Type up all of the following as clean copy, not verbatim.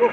Cool.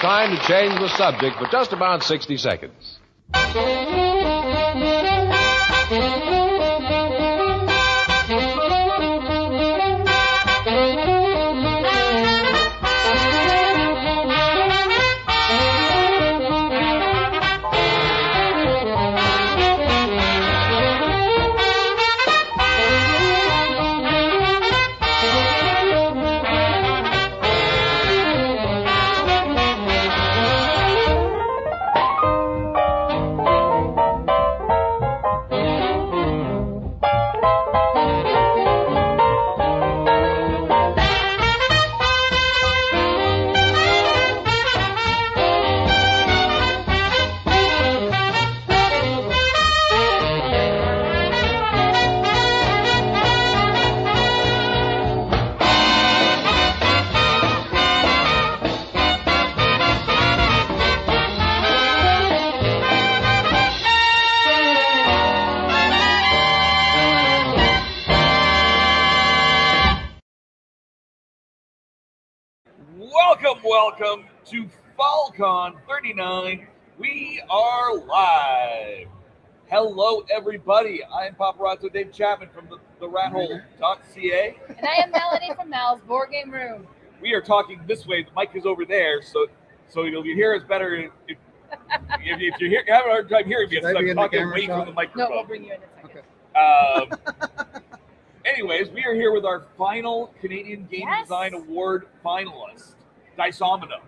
Time to change the subject for just about 60 seconds. Welcome to FallCon 39. We are live. Hello, everybody. I'm Paparazzo Dave Chapman from the rathole.ca. And I am Melanie from Mal's Board Game Room. We are talking this way. The mic is over there, so you'll hear us better if you're having a hard time hearing me. I'm talking away from the microphone. No, we'll bring you in a second. Okay. Anyways, we are here with our final Canadian Game Design Award finalist, Diceomino.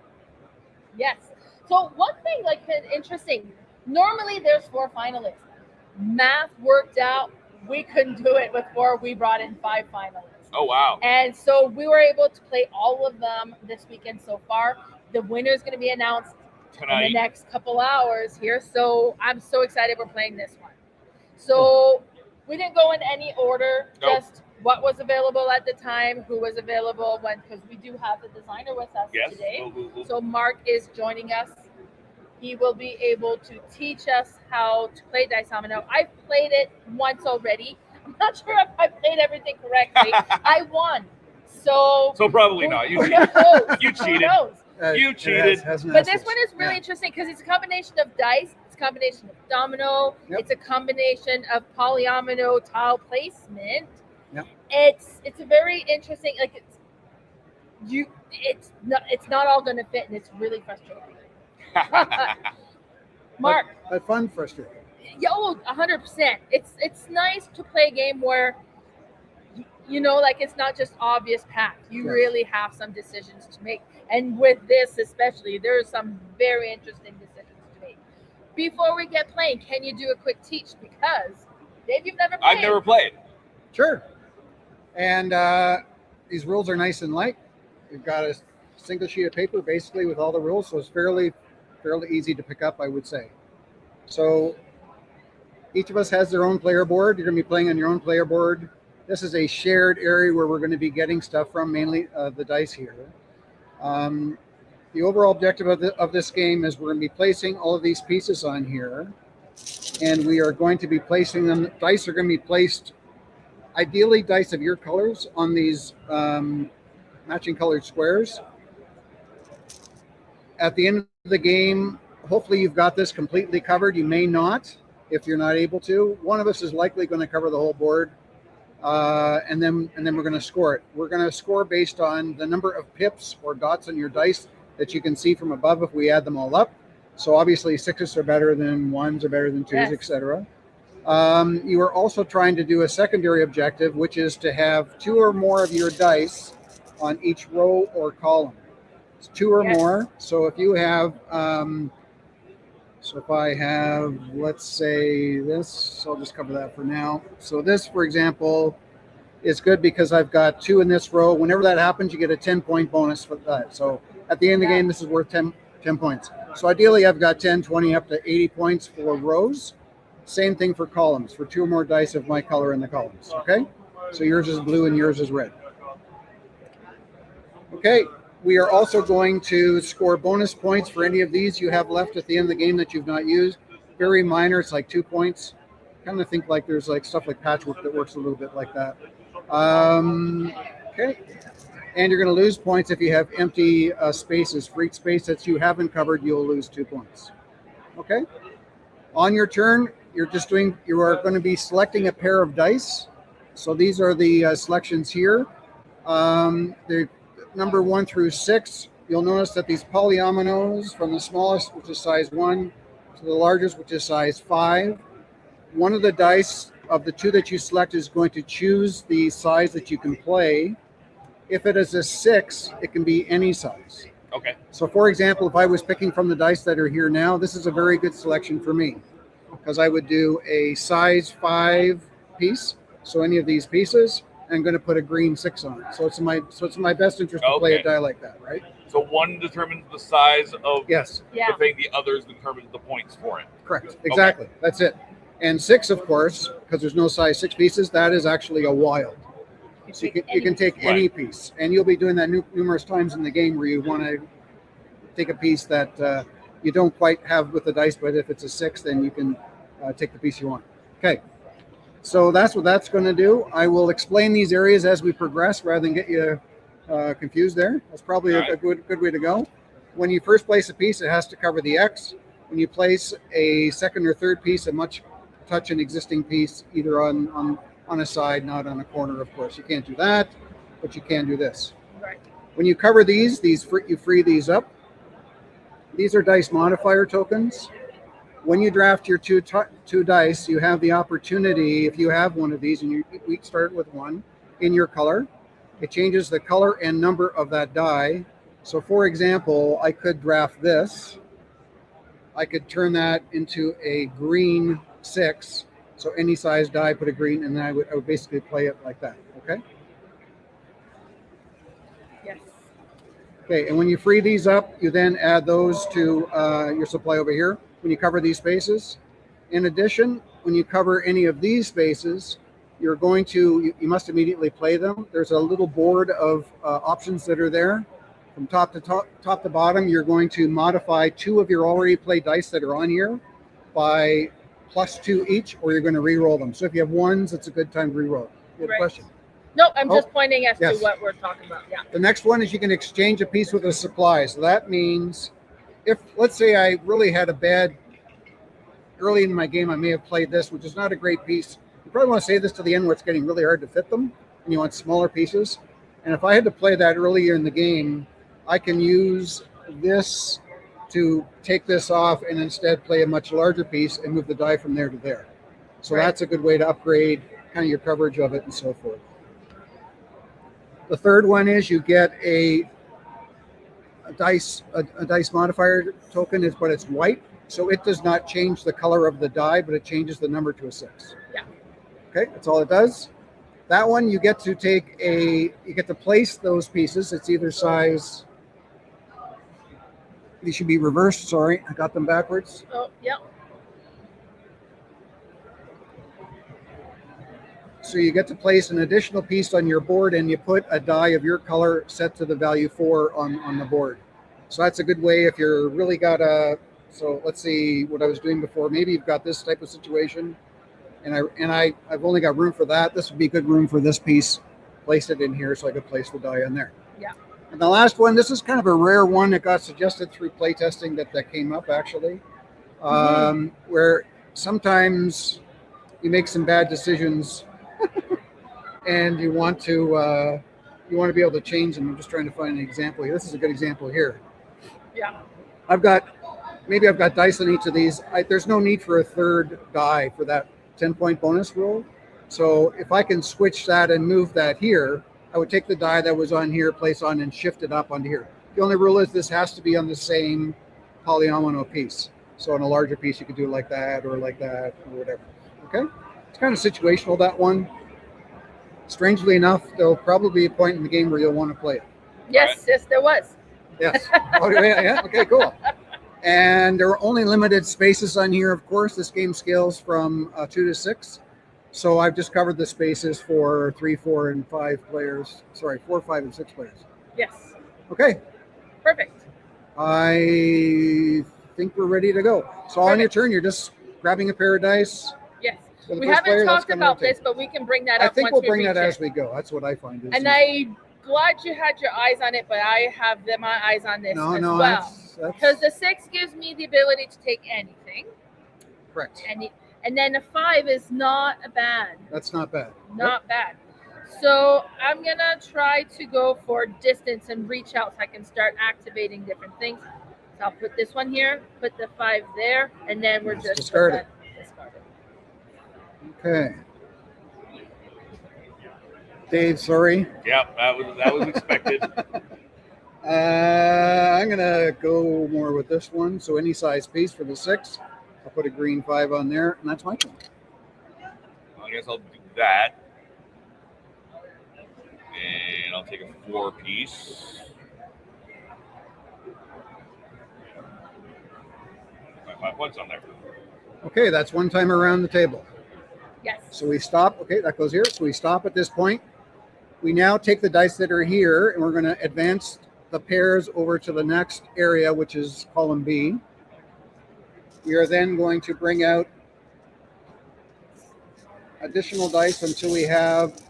Yes. So one thing, interesting. Normally there's 4 finalists. Math worked out. We couldn't do it with 4. We brought in 5 finalists. Oh, wow. And so we were able to play all of them this weekend so far. The winner is going to be announced tonight in the next couple hours here. So I'm so excited we're playing this one. So we didn't go in any order, just what was available at the time, who was available when, because we do have the designer with us today. So Mark is joining us. He will be able to teach us how to play Diceomino. I've played it once already. I'm not sure if I played everything correctly. I won. So probably not. You cheated. You cheated. You cheated. But this one is really interesting because it's a combination of dice, it's a combination of domino, it's a combination of polyomino tile placement. It's a very interesting, it's not all going to fit, and it's really frustrating. Mark, but fun, frustrating. 100%. It's nice to play a game where you know, like it's not just obvious path. You really have some decisions to make. And with this especially, there are some very interesting decisions to make. Before we get playing, can you do a quick teach? Because Dave, you've never played. I've never played. Sure. And these rules are nice and light. You've got a single sheet of paper basically with all the rules, so it's fairly easy to pick up, I would say. So each of us has their own player board. You're going to be playing on your own player board. This is a shared area where we're going to be getting stuff from, mainly the dice here. The overall objective of this game is we're going to be placing all of these pieces on here, and we are going to be placing them. Dice are going to be placed, ideally dice of your colors, on these matching colored squares. At the end of the game, hopefully you've got this completely covered. You may not, if you're not able to. One of us is likely going to cover the whole board. And then we're going to score it. We're going to score based on the number of pips or dots on your dice that you can see from above if we add them all up. So obviously 6s are better than 1s are better than 2s, Yes. etc. You are also trying to do a secondary objective, which is to have 2 or more of your dice on each row or column. It's 2 or Yes. more. So if you have, so if I have, let's say this, I'll just cover that for now. So this, for example, is good because I've got 2 in this row. Whenever that happens, you get a 10-point bonus for that. So at the end of the game, this is worth 10 points. So ideally, I've got 10, 20, up to 80 points for rows. Same thing for columns, for 2 or more dice of my color in the columns, okay? So yours is blue and yours is red. Okay, we are also going to score bonus points for any of these you have left at the end of the game that you've not used. Very minor, it's like 2 points. Kind of think like there's like stuff like patchwork that works a little bit like that. Okay, and you're going to lose points if you have empty spaces. For each space that you haven't covered, you'll lose 2 points. Okay, on your turn, you are going to be selecting a pair of dice. So these are the selections here. The number 1 through 6, you'll notice that these polyominoes, from the smallest, which is size 1, to the largest, which is size 5, one of the dice of the 2 that you select is going to choose the size that you can play. If it is a 6, it can be any size. Okay. So for example, if I was picking from the dice that are here now, this is a very good selection for me, because I would do a size 5 piece. So any of these pieces, I'm going to put a green 6 on it. So it's in my best interest to play a die like that, right? So one determines the size of Yes. Yeah. the thing, the others determines the points for it. Correct. Exactly. Okay. That's it. And 6, of course, because there's no size 6 pieces, that is actually a wild. So you can take any piece, and you'll be doing that numerous times in the game where you want to take a piece that you don't quite have with the dice, but if it's a 6, then you can take the piece you want. Okay. So that's what that's going to do. I will explain these areas as we progress rather than get you confused there. That's probably a good way to go. When you first place a piece, it has to cover the X. When you place a second or third piece, it must touch an existing piece either on a side, not on a corner, of course. You can't do that, but you can do this. Right. When you cover you free these up. These are dice modifier tokens. When you draft your two dice, you have the opportunity, if you have one of these, and we start with 1 in your color, it changes the color and number of that die. So for example, I could draft this. I could turn that into a green 6. So any size die, put a green, and then I would basically play it like that, okay? Yes. Okay, and when you free these up, you then add those to your supply over here when you cover these spaces. In addition, when you cover any of these spaces, you're going to, you must immediately play them. There's a little board of options that are there. From top to bottom, you're going to modify 2 of your already played dice that are on here by +2 each, or you're going to re-roll them. So if you have 1s, it's a good time to re-roll. You have a question? No, I'm just pointing as to what we're talking about. Yeah. The next one is you can exchange a piece with a supply. So that means if, let's say I really had a bad, early in my game, I may have played this, which is not a great piece. You probably want to save this to the end where it's getting really hard to fit them, and you want smaller pieces. And if I had to play that earlier in the game, I can use this to take this off and instead play a much larger piece and move the die from there to there. So that's a good way to upgrade kind of your coverage of it and so forth. The third one is you get a dice modifier token, but it's white, so it does not change the color of the die, but it changes the number to a 6. Yeah. Okay, that's all it does. That one you get to place those pieces. It's either size. These should be reversed. Sorry, I got them backwards. Oh, yeah. So you get to place an additional piece on your board, and you put a die of your color set to the value 4 on the board. So that's a good way if you're really got a. So let's see what I was doing before. Maybe you've got this type of situation, and I've only got room for that. This would be good room for this piece. Place it in here so I could place the die in there. Yeah. And the last one, this is kind of a rare one that got suggested through playtesting that came up actually, where sometimes you make some bad decisions. And you want to be able to change them. I'm just trying to find an example here. This is a good example here. Yeah. I've got dice on each of these. There's no need for a third die for that 10-point bonus roll. So if I can switch that and move that here, I would take the die that was on here, place on, and shift it up onto here. The only rule is this has to be on the same polyomino piece. So on a larger piece, you could do it like that or whatever. Okay? It's kind of situational, that one. Strangely enough, there'll probably be a point in the game where you'll want to play it. Yes, yes, there was. Yes. Oh, yeah. Okay, cool. And there are only limited spaces on here, of course. This game scales from 2 to 6. So I've just covered the spaces for 3, 4, and 5 players. Sorry, 4, 5, and 6 players. Yes. Okay. Perfect. I think we're ready to go. So on your turn, you're just grabbing a pair of dice. Yes. So We haven't talked about this, but we can bring that up. I think once we'll bring that reach as it. we go. That's what I find. And I'm glad you had your eyes on it, but I have my eyes on this as well. That's Because the 6 gives me the ability to take anything. correct. And then the 5 is not bad. That's not bad. Not bad. So I'm going to try to go for distance and reach out so I can start activating different things. So I'll put this one here, put the 5 there, and then we're just discard it. Okay. Dave, sorry. Yep, that was expected. I'm going to go more with this one. So any size piece for the 6. I'll put a green 5 on there, and that's my turn. I guess I'll do that. And I'll take a 4 piece. My 5 points on there. Okay, that's one time around the table. Yes. So we stop. Okay, that goes here. So we stop at this point. We now take the dice that are here, and we're going to advance the pairs over to the next area, which is column B. We are then going to bring out additional dice until we have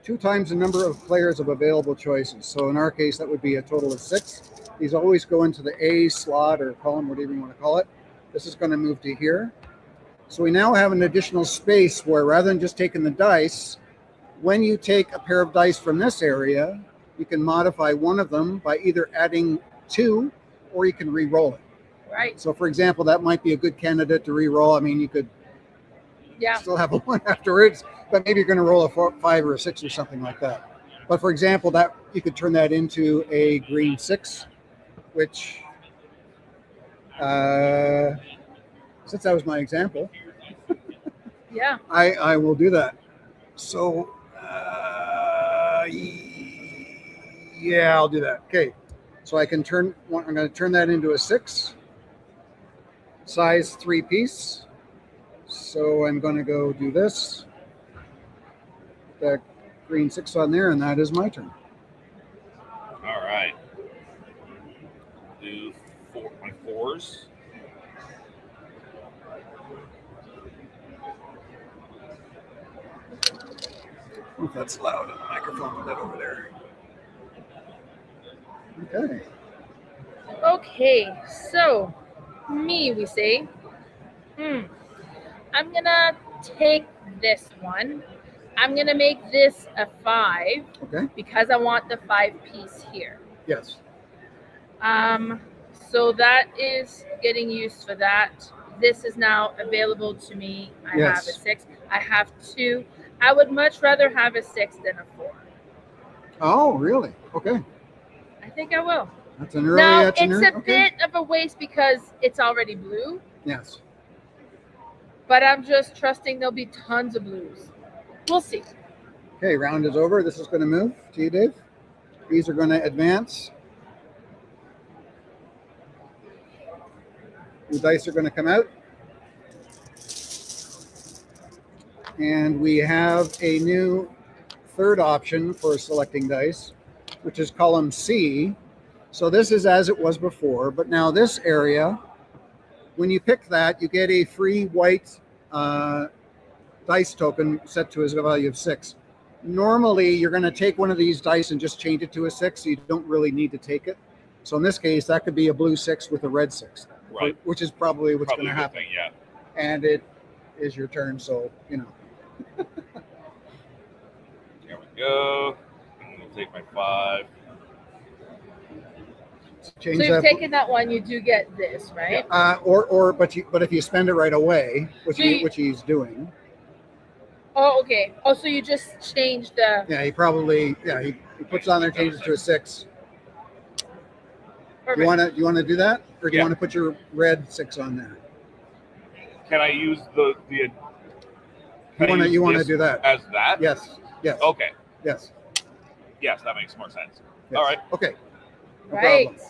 2 times the number of players of available choices. So in our case, that would be a total of 6. These always go into the A slot or column, whatever you want to call it. This is going to move to here. So we now have an additional space where rather than just taking the dice, when you take a pair of dice from this area, you can modify one of them by either adding 2 or you can re-roll it. Right. So for example, that might be a good candidate to re-roll. I mean, you could still have a 1 afterwards, but maybe you're going to roll a 4, 5 or a 6 or something like that. But for example, that you could turn that into a green 6, which since that was my example, yeah, I will do that. So yeah, I'll do that. Okay, so I can I'm going to turn that into a 6, size 3 piece. So I'm going to go do this. That green 6 on there, and that is my turn. All right. Do my 4s. If that's loud on the microphone, put that over there. Okay. Okay, so me, we say, I'm gonna take this one. I'm gonna make this a 5. Okay. Because I want the 5 piece here. Yes. So that is getting used for that. This is now available to me. I have a 6. I have 2. I would much rather have a 6 than a 4. Oh, really? Okay. I think I will. That's an early. Now, That's an it's early, a okay. bit of a waste because it's already blue, Yes. but I'm just trusting there'll be tons of blues. We'll see. Okay, round is over. This is going to move to you, Dave. These are going to advance. The dice are going to come out. And we have a new third option for selecting dice, which is column C. So this is as it was before, but now this area, when you pick that, you get a free white dice token set to a value of 6. Normally, you're going to take one of these dice and just change it to a 6, so you don't really need to take it. So in this case, that could be a blue 6 with a red 6, Right. which is probably what's going to a good happen. thing, yeah. And it is your turn, so, you know. There we go. I'm going to take my 5. Change So you've that. taken that one, you do get this, right? But if you spend it right away, which So which he's doing, Oh, okay. Oh, so you just changed the. yeah, he probably he puts on there, changes to a 6. Perfect. Do you want to do that, or do you Yeah. want to put your red 6 on there? Can I use the You want to do that? as that? Yes. Yes. Okay. Yes. Yes, that makes more sense. Yes. All right. Okay. No Right. problem.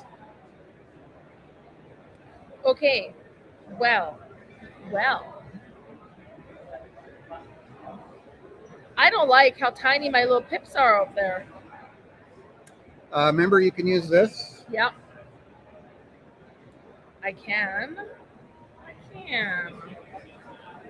Okay. Well. I don't like how tiny my little pips are up there. Remember, you can use this. Yep. I can. I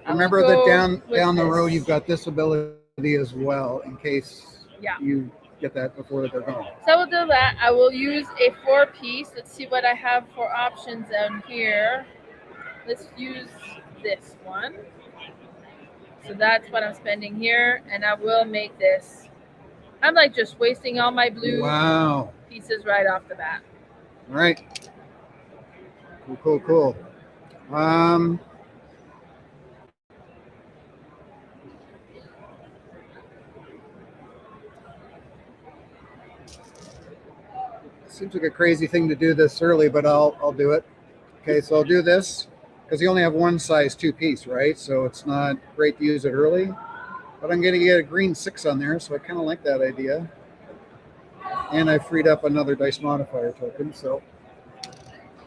will Remember go that down with the this. road, you've got this ability as well, in case Yeah. you get that before they're gone. So I will do that. I will use a 4-piece. Let's see what I have for options down here. Let's use this one. So that's what I'm spending here, and I will make this. I'm like just wasting all my blue Wow. pieces right off the bat. All right. Cool. Seems like a crazy thing to do this early, but I'll do it. Okay, so I'll do this because you only have one size 2 piece, right? So it's not great to use it early. But I'm going to get a green 6 on there, so I kind of like that idea. And I freed up another dice modifier token, so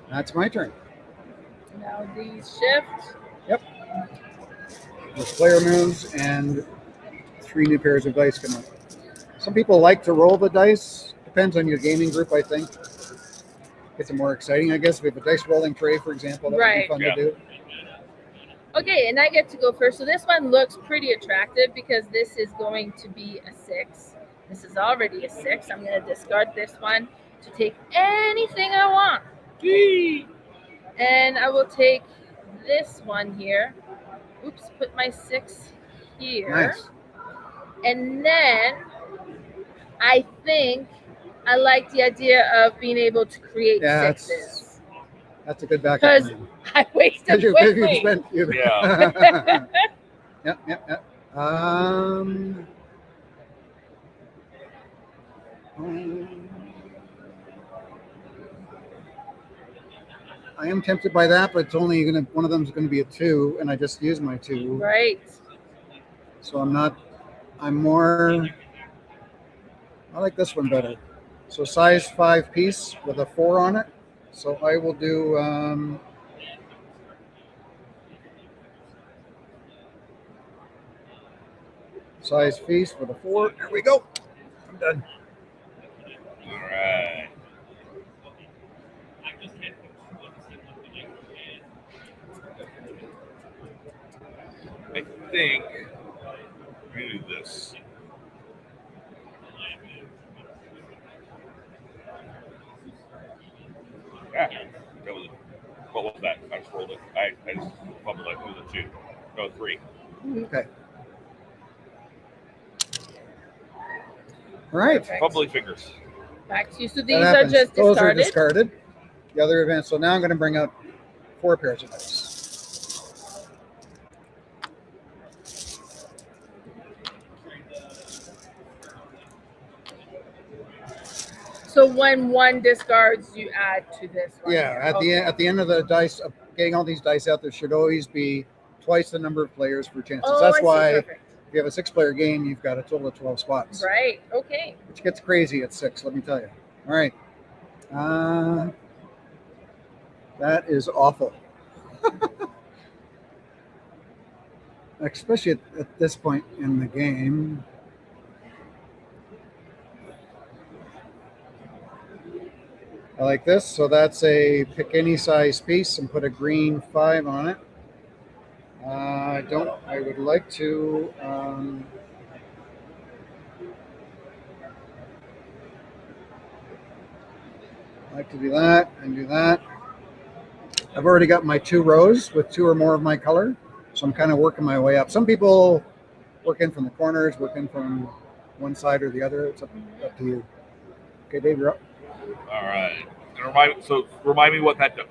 that's my turn. Now these shift. Yep. The player moves, and 3 new pairs of dice come up. Some people like to roll the dice. Depends on your gaming group, I think. Gets it more exciting, I guess. We have a dice rolling tray, for example. That would be fun to do. Okay, and I get to go first. So this one looks pretty attractive because this is going to be a 6. This is already a 6. I'm going to discard this one to take anything I want. And I will take this one here. Oops, put my 6 here. Nice. And then I think I like the idea of being able to create sixes. That's a good backup. Because I wasted quickly. Yeah. Yep. I am tempted by that, but it's only one of them is going to be a 2, and I just used my 2. Right. So I like this one better. So size 5 piece with a 4 on it. So I will do size feast with a 4. There we go. I'm done. All right. I think I'm going to do this. Yeah, that was what was that? I just rolled it. I just fumbled it. It was a 2. No, 3. Okay. All right. Perfect. Fumbly fingers. Back to you. So these are just Those discarded. are discarded. The other events. So now I'm going to bring out 4 pairs of dice. So when one discards, you add to this one. Yeah, at the end of the dice, getting all these dice out, there should always be twice the number of players for chances. Oh, That's I see. why Perfect. if you have a 6-player game, you've got a total of 12 spots. Right. Okay. Which gets crazy at 6, let me tell you. All right. That is awful. Especially at this point in the game. I like this. So that's a pick any size piece and put a green 5 on it. I would like to. I like to do that and do that. I've already got my 2 rows with 2 or more of my color, so I'm kind of working my way up. Some people work in from the corners, work in from one side or the other. It's up to you. Okay, Dave, you're up. All right. And remind me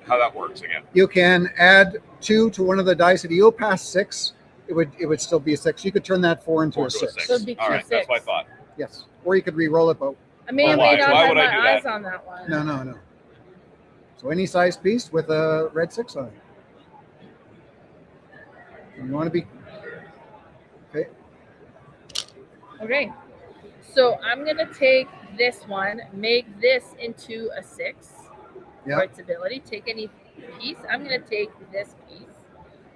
how that works again. You can add 2 to one of the dice. If you go past 6, it would still be a 6. You could turn that 4 into a 6. So it'd be All right, 2-6. that's what I thought. Yes, or you could re-roll it, but I may Why? not Why have would I my do that? eyes on that one. no. So any size piece with a red 6 on it. You want to be okay. Okay. So I'm gonna take this one, make this into a 6 Yeah. for its ability. Take any piece. I'm gonna take this piece.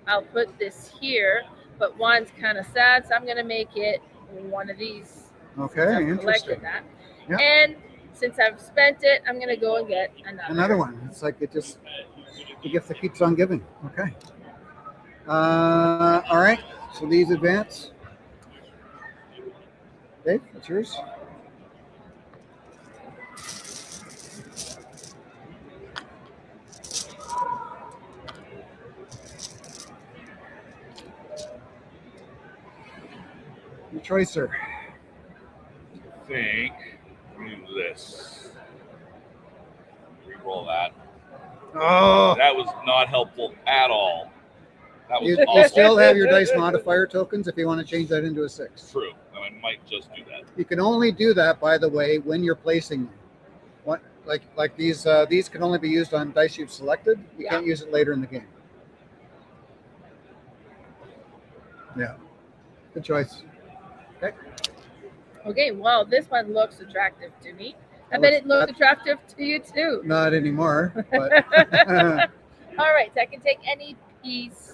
I'll put this here, but one's kind of sad, so I'm gonna make it one of these. Okay, Since I've interesting. collected that. Yeah. And since I've spent it, I'm gonna go and get Another one. It's like the gift that keeps on giving. Okay. All right. So these advance. Dave, that's yours. Your choice, sir. I think we do this. Reroll that. Oh, That was not helpful at all. That was you awful. still have your dice modifier tokens if you want to change that into a 6. True. I might just do that. You can only do that, by the way, when you're placing them. What, like these can only be used on dice you've selected. You can't use it later in the game. Yeah. Good choice. Okay. Okay, well, this one looks attractive to me. I bet it looks attractive to you too. Not anymore. But All right, so I can take any piece.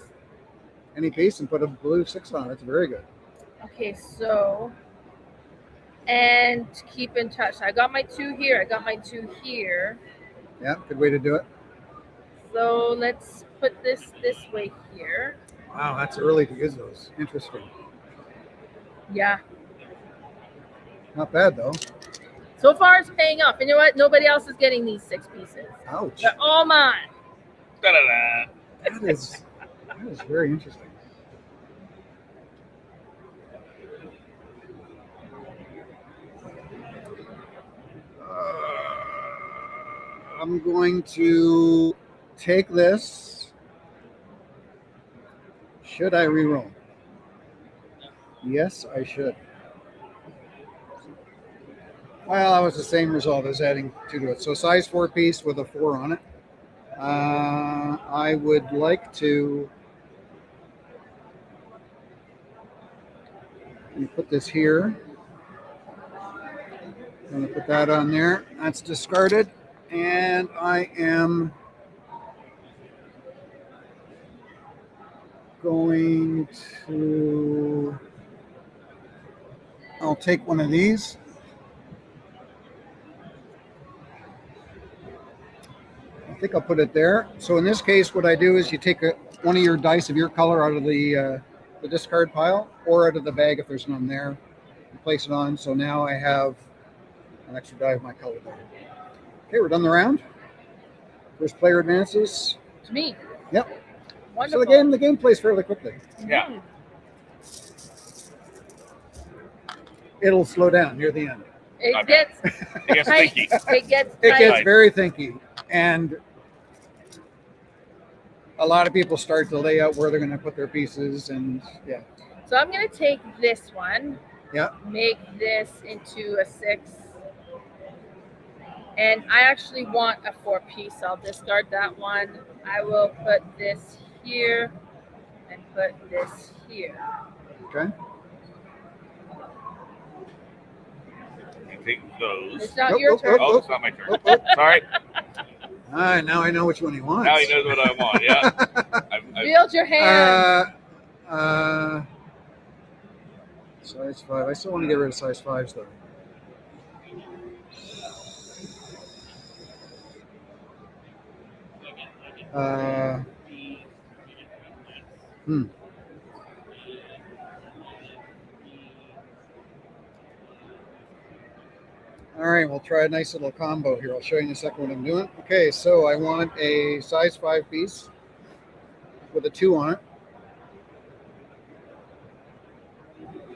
any piece and put a blue 6 on it. It's very good. Okay, so, and keep in touch. I got my 2 here. I got my 2 here. Yeah, good way to do it. So let's put this way here. Wow, that's early to use those. Interesting. Yeah. Not bad though. So far, it's paying off. And you know what? Nobody else is getting these 6 pieces. Ouch. They're all mine. Da-da-da. That is very interesting. I'm going to take this. Should I reroll? Yes, I should. Well, that was the same result as adding 2 to it. So size 4 piece with a 4 on it. I would like to put this here. I'm going to put that on there. That's discarded. And I am going to, I'll take one of these. I think I'll put it there. So in this case, what I do is you take one of your dice of your color out of the discard pile or out of the bag if there's none there. You place it on. So now I have an extra die of my color there. Okay, we're done the round. First player advances. To me. Yep. Wonderful. So the game plays fairly quickly. Yeah. It'll slow down near the end. It Okay. gets It gets tight. sticky. It gets It tight. gets very thinky, and a lot of people start to lay out where they're going to put their pieces, and yeah. So I'm going to take this one. Yeah. Make this into a 6. And I actually want a 4-piece. I'll discard that one. I will put this here and put this here. Okay. You take those. It's not Nope, your nope, turn. Oh, it's not my turn. Sorry. All right, now I know which one he wants. Now he knows what I want. Yeah. Build your hand. Size 5. I still want to get rid of size 5s though. All right, we'll try a nice little combo here. I'll show you in a second what I'm doing. Okay, so I want a size 5 piece with a 2 on it.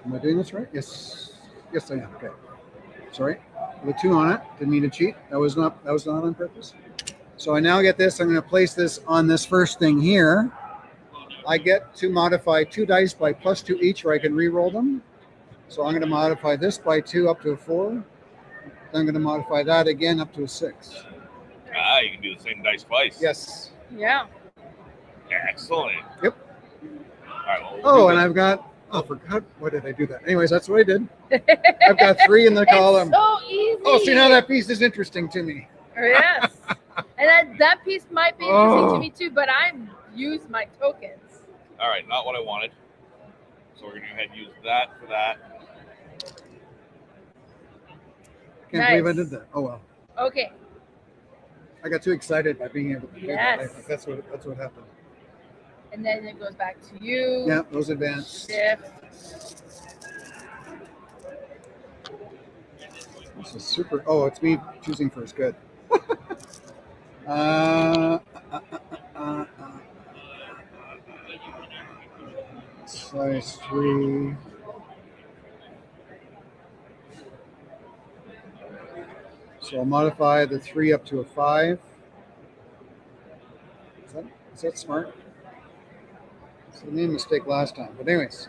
Am I doing this right? Yes. Yes, I am. Okay. Sorry. With a 2 on it. Didn't mean to cheat. That was not on purpose. So I now get this. I'm going to place this on this first thing here. I get to modify 2 dice by +2 each, or I can re-roll them. So I'm going to modify this by 2 up to a 4. I'm going to modify that again up to a 6. Ah, you can do the same dice twice. Yes. Yeah. Excellent. Yep. All right. Well, Oh, and I've got. Oh, forgot. Why did I do that? Anyways, that's what I did. I've got 3 in the column. It's so easy. Oh, see, now that piece is interesting to me. Yes. And that piece might be interesting to me too, but I use my tokens. All right, not what I wanted. So we're going to go ahead and use that for that. Can't believe I did that. Oh well. Okay. I got too excited by being able to do that. I Yes. think that's what happened. And then it goes back to you. Yeah, those advanced. Shift. This is super. Oh, it's me choosing first. Good. Size 3. So I'll modify the 3 up to a 5. Is that smart? So I made a mistake last time. But anyways,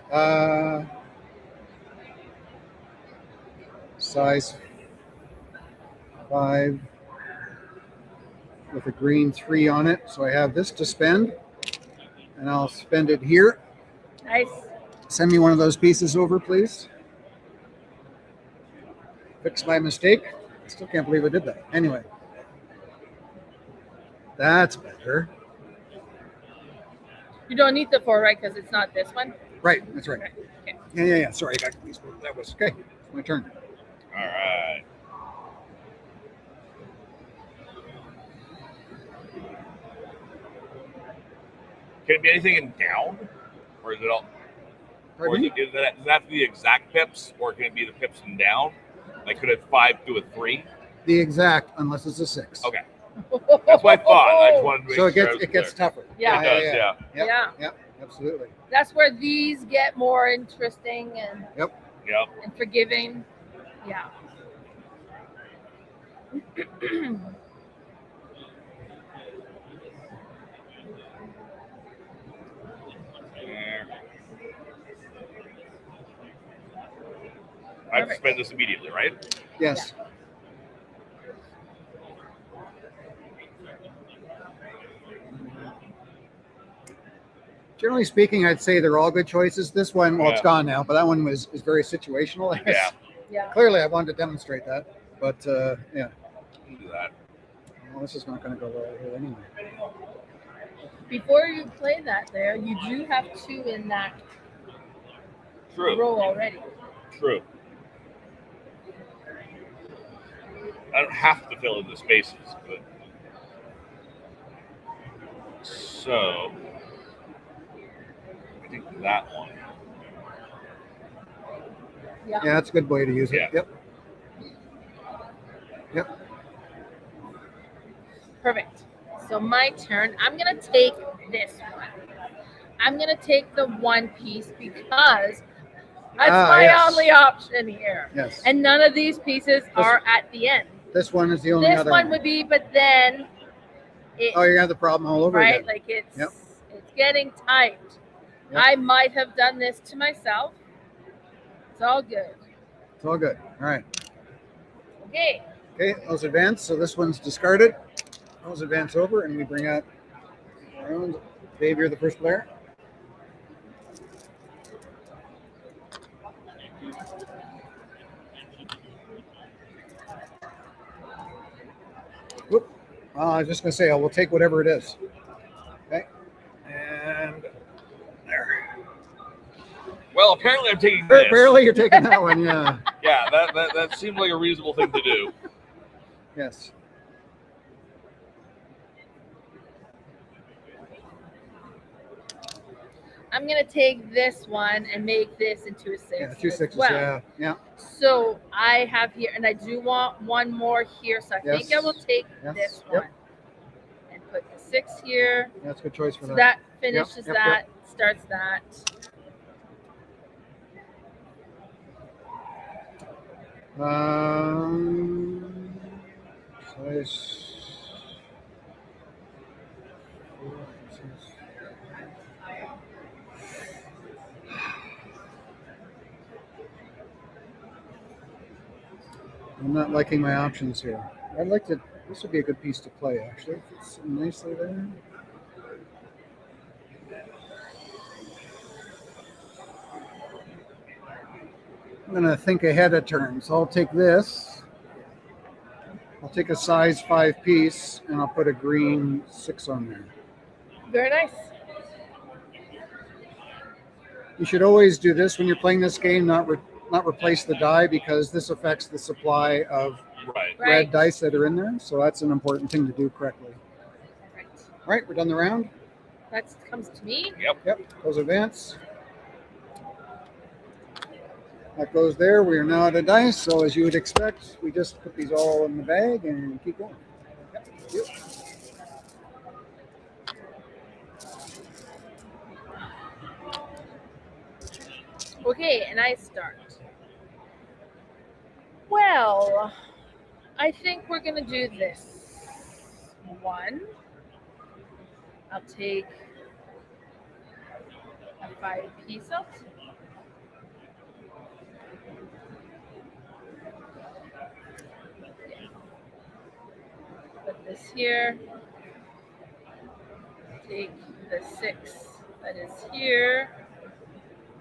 size 5 with a green 3 on it. So I have this to spend, and I'll spend it here. Nice. Send me one of those pieces over, please. Fix my mistake. I still can't believe I did that. Anyway, that's better. You don't need the 4, right? Because it's not this one. Right, that's right. Okay. Yeah. Sorry, I got these. That was okay. It's my turn. All right. Can it be anything in down? Or is it all? Or Pardon is me? it, does it have to be the exact pips? Or can it be the pips and down? Like, could it 5 do a 3? The exact, unless it's a 6. Okay. That's what I thought. I just wanted to make So it sure I gets was it gets clear. tougher. Yeah. It does, yeah. Yep, Yeah. absolutely. That's where these get more interesting and Yep. forgiving. Yeah. There. I have to spend this immediately, right? Yes. Generally speaking, I'd say they're all good choices. This one, well, it's Yeah. gone now, but that one is very situational. Yeah. Yeah. Clearly, I wanted to demonstrate that, but yeah. Do that. Well, this is not going to go well here anyway. Before you play that there, you do have 2 in that True. row already. True. I don't have to fill in the spaces, but so I think that one. Yeah. Yeah, that's a good way to use it. Yeah. Yep. Perfect. So my turn. I'm going to take this one. I'm going to take the 1 piece because that's my yes. only option here. Yes. And none of these pieces are at the end. This one is the only This other one would be, but then it, Oh, you're gonna have the problem all over right? again. Like it's Yep. it's getting tight. Yep. I might have done this to myself. It's all good. It's all good. All right. Okay. Okay, those advance. So this one's discarded. Those advance over, and we bring out our own. Dave, you're the first player. Whoop. I was just going to say, I will take whatever it is. Okay. And there. Well, apparently I'm taking this. Apparently you're taking that one, yeah. Yeah, that seems like a reasonable thing to do. Yes. I'm gonna take this one and make this into a 6. Yeah, 2 6s. Well. Yeah. So I have here, and I do want one more here. So I think I will take this one and put the 6 here. Yeah, that's a good choice for So that. that finishes that, starts that. Size. I'm not liking my options here. I'd like to. This would be a good piece to play, actually. If it's nicely there. I'm going to think ahead of turn. So I'll take this. I'll take a size 5 piece, and I'll put a green 6 on there. Very nice. You should always do this when you're playing this game, not replace the die, because this affects the supply of red dice that are in there. So that's an important thing to do correctly. Right. All right, we're done the round. That comes to me. Yep. Those advance. That goes there. We are now at a dice. So as you would expect, we just put these all in the bag and keep going. Yep. Okay, and I start. Well, I think we're going to do this one. I'll take a 5 piece out. Put this here. Take the 6 that is here.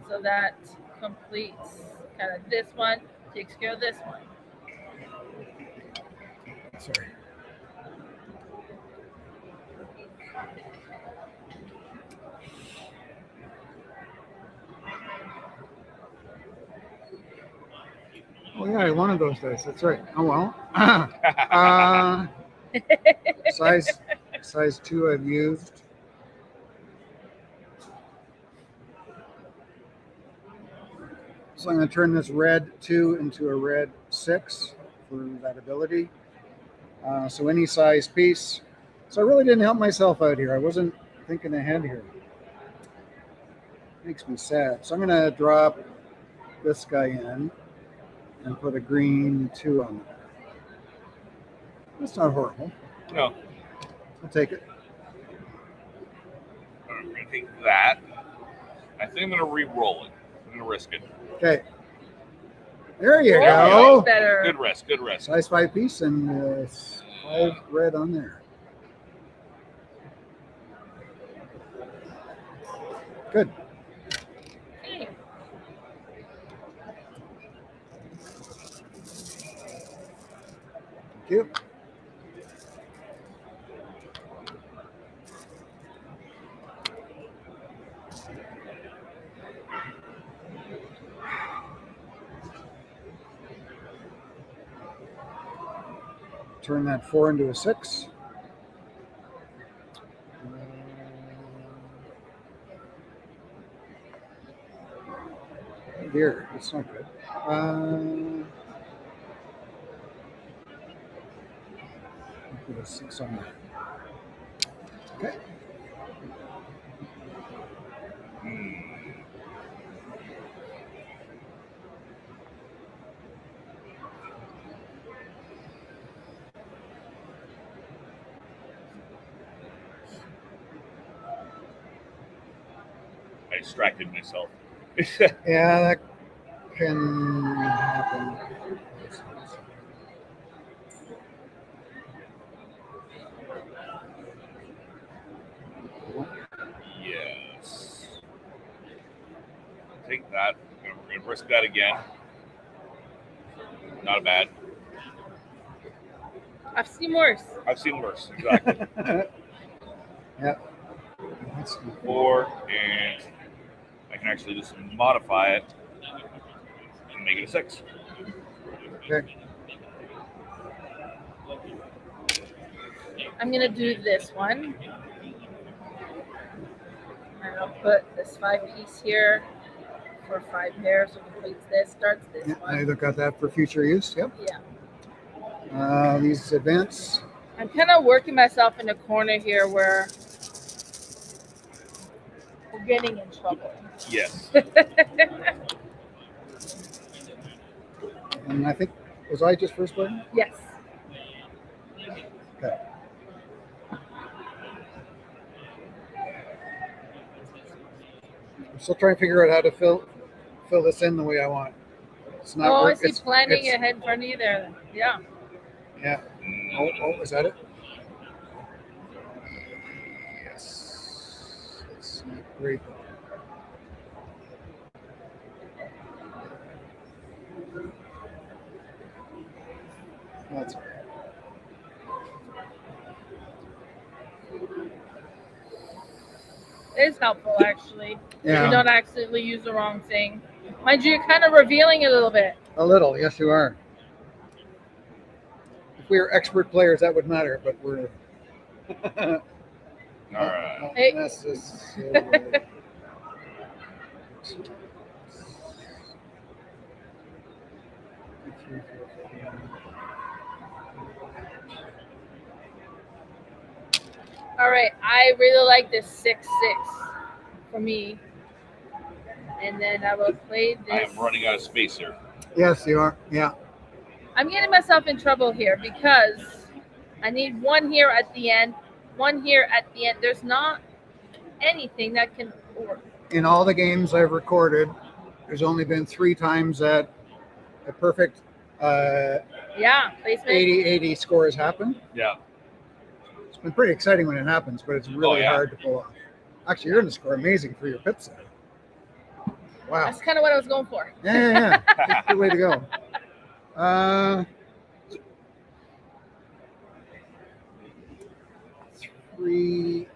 So that completes kind of this one, takes care of this one. Sorry. Oh yeah, I wanted those dice. That's right. Oh well. Size 2 I've used. So I'm going to turn this red 2 into a red 6 for that ability. So any size piece. So I really didn't help myself out here. I wasn't thinking ahead here. Makes me sad. So I'm going to drop this guy in and put a green 2 on there. That's not horrible. No. I'll take it. I'm going to take that. I think I'm going to re-roll it. I'm going to risk it. Okay. There you Yeah, go. better. Good risk. Good risk. Size 5 piece and 5 red on there. Good. Okay. Thank you. Turn that 4 into a 6. Oh dear, that's not good. Put a 6 on that. Okay. I distracted myself. Yeah, that can happen. that. We're gonna risk that again. Not bad. I've seen worse. I've seen worse. Exactly. Yeah. 4, and I can actually just modify it and make it a 6. Okay. I'm gonna do this one. And I'll put this 5 piece here for 5 pairs. So completes this, starts this Yeah, I one. look at that for future use. Yep. Yeah. These events. I'm kind of working myself in a corner here where we're getting in trouble. Yes. And I think, was I just first one? Yes. Okay. I'm still trying to figure out how to fill this in the way I want. It's not Oh, I work- see it's- planning it's- ahead in front of you there. Yeah. Yeah. Oh, is that it? Yes. It's not great. That's all right. It's helpful, actually. Yeah. You don't accidentally use the wrong thing. Mind you, you're kind of revealing it a little bit. A little, yes, you are. If we were expert players, that would matter, but we're. All right. Hey. Necessarily. All right, I really like this 6-6 for me. And then I will play I this. am running out of space here. Yes, you are. Yeah. I'm getting myself in trouble here because I need one here at the end, one here at the end. There's not anything that can work. In all the games I've recorded, there's only been 3 times that a perfect Yeah, placement. 80-80 score has happened. Yeah. It's been pretty exciting when it happens, but it's really yeah. hard to pull off. Actually, you're going to score amazing for your pit set. Wow. That's kind of what I was going for. Yeah. Good way to go. Three.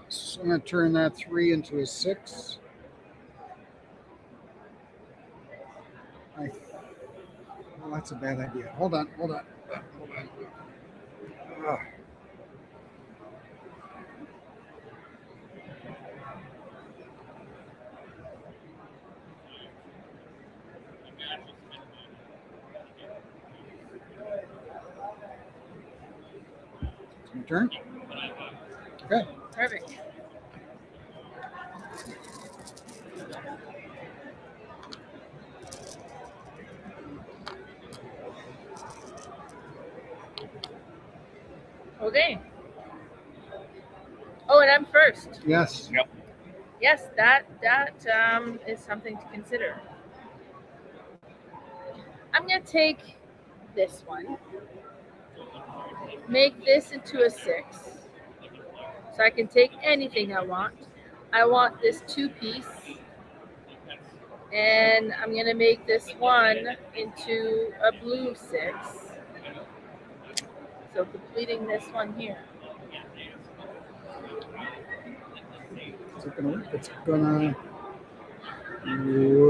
So I'm going to turn that 3 into a 6. Well, that's a bad idea. Hold on. Ah. It's my turn. Okay. Perfect. Okay. Oh, and I'm first. Yes. Yep. Yes, that is something to consider. I'm gonna take this one, make this into a 6, so I can take anything I want. I want this 2-piece, and I'm gonna make this one into a blue 6. So completing this one here. Is it going to work? It's going to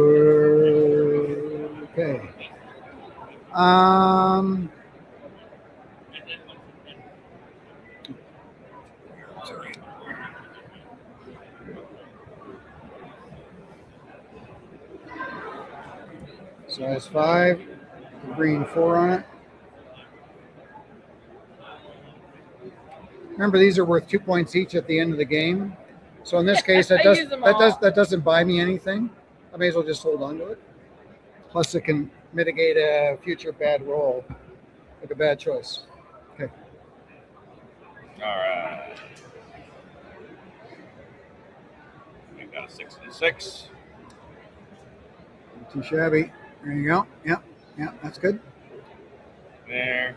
work. Okay. Sorry. Size 5, green 4 on it. Remember, these are worth 2 points each at the end of the game. So in this case, I use them all. that doesn't buy me anything. I may as well just hold on to it. Plus, it can mitigate a future bad roll, like a bad choice. Okay. All right. We've got a 6 and a 6. Not too shabby. There you go. Yeah, that's good. There.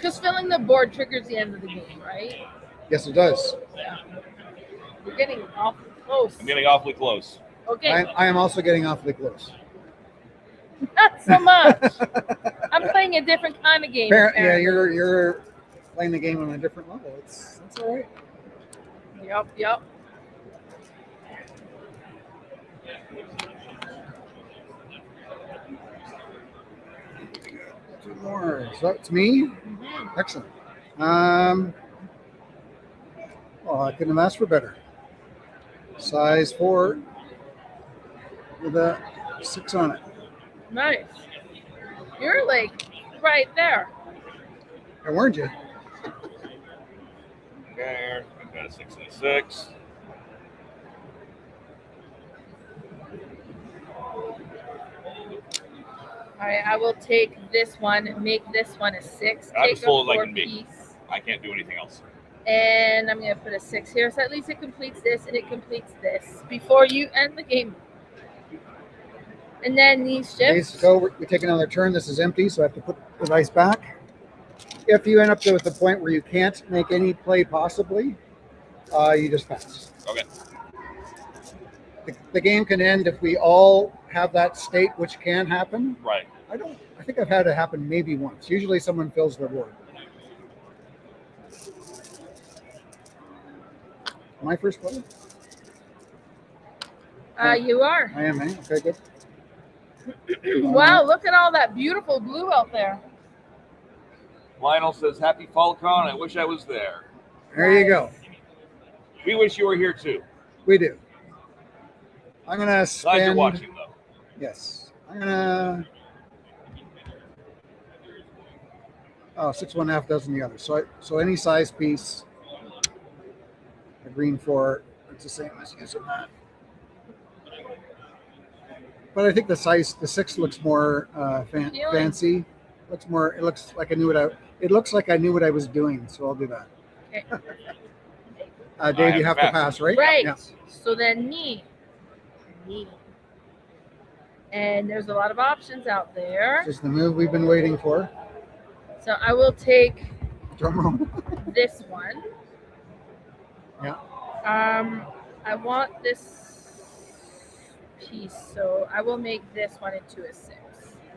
Because filling the board triggers the end of the game, right? Yes, it does. Yeah. We're getting awfully close. I'm getting awfully close. Okay, I am also getting awfully close. not so much. I'm playing a different kind of game. Yeah, apparently. you're playing the game on a different level. That's all right. Yep. Two more. So it's me. Mhm. Excellent. Oh, I couldn't have asked for better. Size 4 with a 6 on it. Nice. You're like right there. I warned you. Okay, I've got a 6 and a 6. All right, I will take this one, make this one a 6. I'm Take as full a as I 4 can be. piece. I can't do anything else. And I'm going to put a 6 here. So at least it completes this and it completes this before you end the game. And then these Okay, ships. so we take another turn. This is empty, so I have to put the dice back. If you end up to the point where you can't make any play possibly, you just pass. Okay. The game can end if we all have that state, which can happen. Right. I think I've had it happen maybe once. Usually someone fills their board. My first play? You are. I am, eh? Okay, good. Wow, look at all that beautiful blue out there. Lionel says, "Happy FallCon. I wish I was there." There you go. We wish you were here too. We do. I'm going to Glad spend... you're watching though. Yes. I'm going to... Oh, 6 1/2 dozen the other. So any size piece, a green 4, it's the same as using that. But I think the 6 looks more fancy. Looks more. It looks like I knew what I was doing. So I'll do that. Okay. Dave, you have to pass, right? Right. Yeah. So then me. And there's a lot of options out there. This is the move we've been waiting for. So I will take Drum roll. this one. Yeah. I want this piece, so I will make this one into a 6.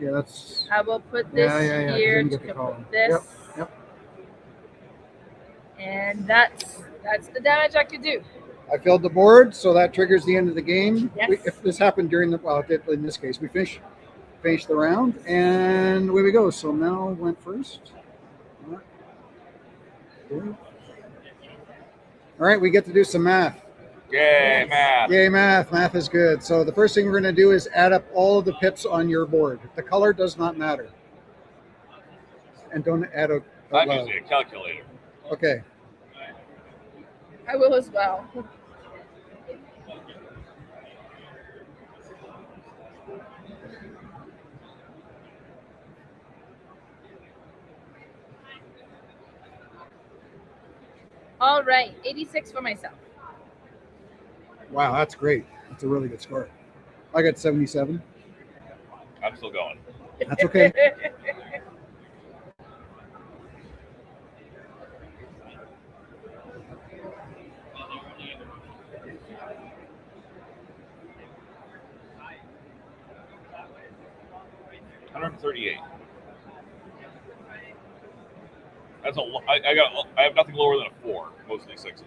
Yeah, that's. I will put this Yeah. here Didn't to get the call. complete this. Yep. And that's the damage I could do. I filled the board, so that triggers the end of the game. Yes. If this happened during it did in this case, we finish the round, and away we go. So Mel went first. All right, we get to do some math. Yay, math. Yay, math. Math is good. So the first thing we're going to do is add up all of the pips on your board. The color does not matter. And don't add a I'm loud. using a calculator. Okay. I will as well. All right, 86 for myself. Wow, that's great. That's a really good score. I got 77. I'm still going. That's okay. $138. That's I have nothing lower than a 4. Mostly 6s.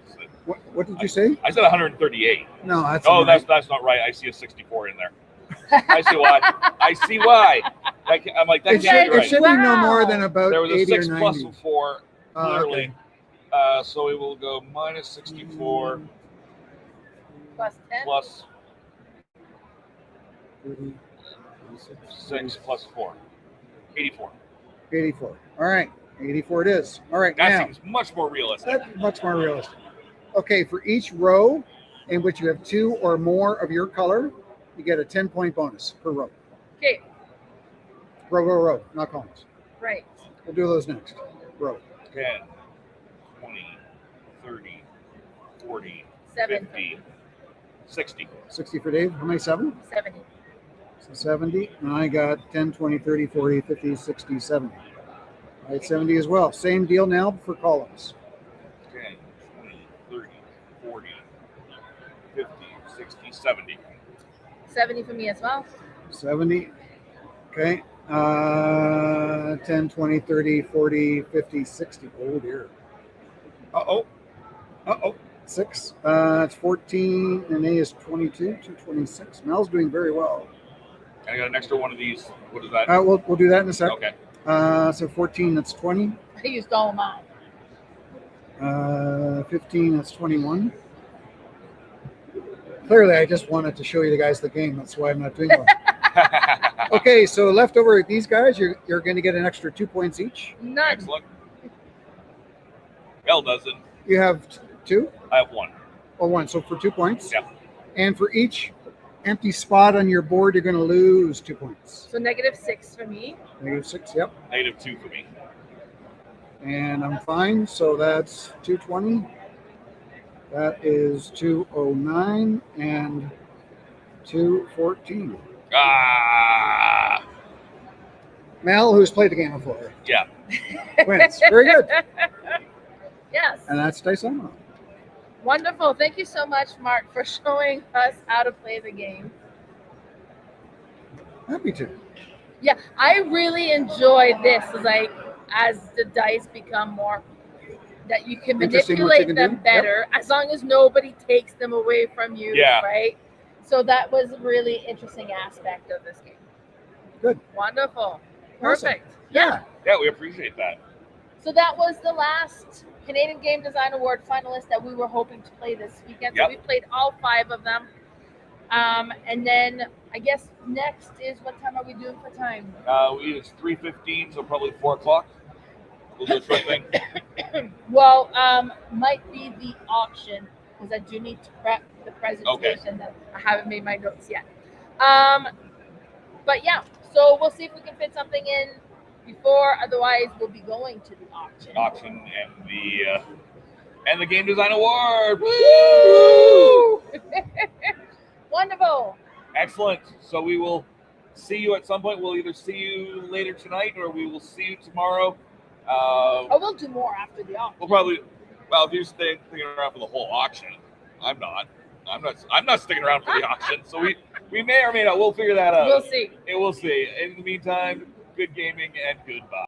What did you say? I said 138. No, that's Oh, all right. that's not right. I see a 64 in there. I see why. I see why. I'm like, that It can't should, be it right. should be no more than about There was a 80 6 or 90. plus a 4, clearly. Okay. So we will go minus 64 Plus 10. plus 30, 6 plus 4. 84. 84. All right. 84 it is. All right. That now, seems much more realistic. that's much more realistic. Okay, for each row in which you have 2 or more of your color, you get a 10-point bonus per row. Okay, Row, not columns. right. We'll do those next. Row. 10, 20, 30, 40, 7. 50, 60. 60 for Dave. How many? 7? 70. So 70. And I got 10, 20, 30, 40, 50, 60, 70. Right, 70 as well. Same deal now for columns. 10, 20, 30, 40, 50, 60, 70. 70 for me as well. 70. Okay. 10, 20, 30, 40, 50, 60. Oh, dear. Uh-oh. Uh-oh. 6. It's 14, and A is 22, 226. Mel's doing very well. I got an extra one of these. What is that? We'll do that in a sec. Okay. So 14, that's 20. I used all mine. 15, that's 21. Clearly, I just wanted to show you the guys the game. That's why I'm not doing well. Okay, so left over these guys, you're going to get an extra 2 points each. None. Excellent. Mel doesn't. You have 2? I have 1. Or 1, so for 2 points. Yeah. And for each empty spot on your board, you're going to lose 2 points. So -6 for me. -6, yep. -2 for me. And I'm fine, so that's 220. That is 209 and 214. Ah. Mel, who's played the game before, Yeah. wins. Very good. Yes. And that's Diceomino. Wonderful. Thank you so much, Mark, for showing us how to play the game. Happy to. Yeah, I really enjoy this. Like, as the dice become more, that you can Interesting what you manipulate can them do. better, as long as nobody takes them away from you. Yeah. Right. So that was a really interesting aspect of this game. Good. Wonderful. Awesome. Perfect. Yeah. Yeah, we appreciate that. So that was the last Canadian Game Design Award finalist that we were hoping to play this weekend. So Yep. we played all 5 of them. And then I guess next is, what time are we doing for time? It's 3:15, so probably 4 o'clock. We'll do a short thing. Well, might be the auction, because I do need to prep the presentation that I haven't made my notes yet. But yeah, so we'll see if we can fit something in before. Otherwise, we'll be going to the auction. Auction and the Game Design Award. Woo! Wonderful. Excellent. So we will see you at some point. We'll either see you later tonight or we will see you tomorrow. Oh, we'll do more after the auction. We'll probably. Well, if you're sticking around for the whole auction, I'm not. I'm not sticking around for the auction. So we may or may not. We'll figure that out. We'll see. And we'll see. In the meantime, good gaming and goodbye.